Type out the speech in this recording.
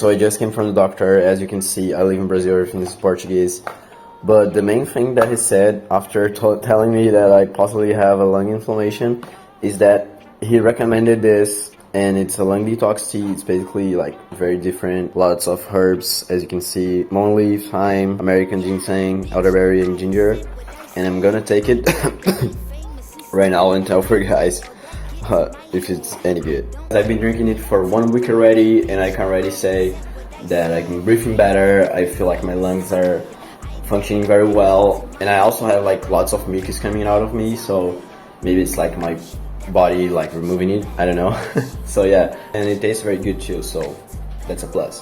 So I just came from the doctor. As you can see, I live in Brazil, everything is Portuguese. But the main thing that he said after telling me that I possibly have a lung inflammation is that he recommended this, and it's a lung detox tea. It's basically like very different, lots of herbs, as you can see, monk leaf, thyme, American ginseng, elderberry, and ginger. And I'm gonna take it right now and tell for you guys if it's any good. I've been drinking it for 1 week already, and I can already say that I'm breathing better. I feel like my lungs are functioning very well, and I also have like lots of mucus coming out of me, so maybe it's like my body like removing it, I don't know. So yeah, and it tastes very good too, so that's a plus.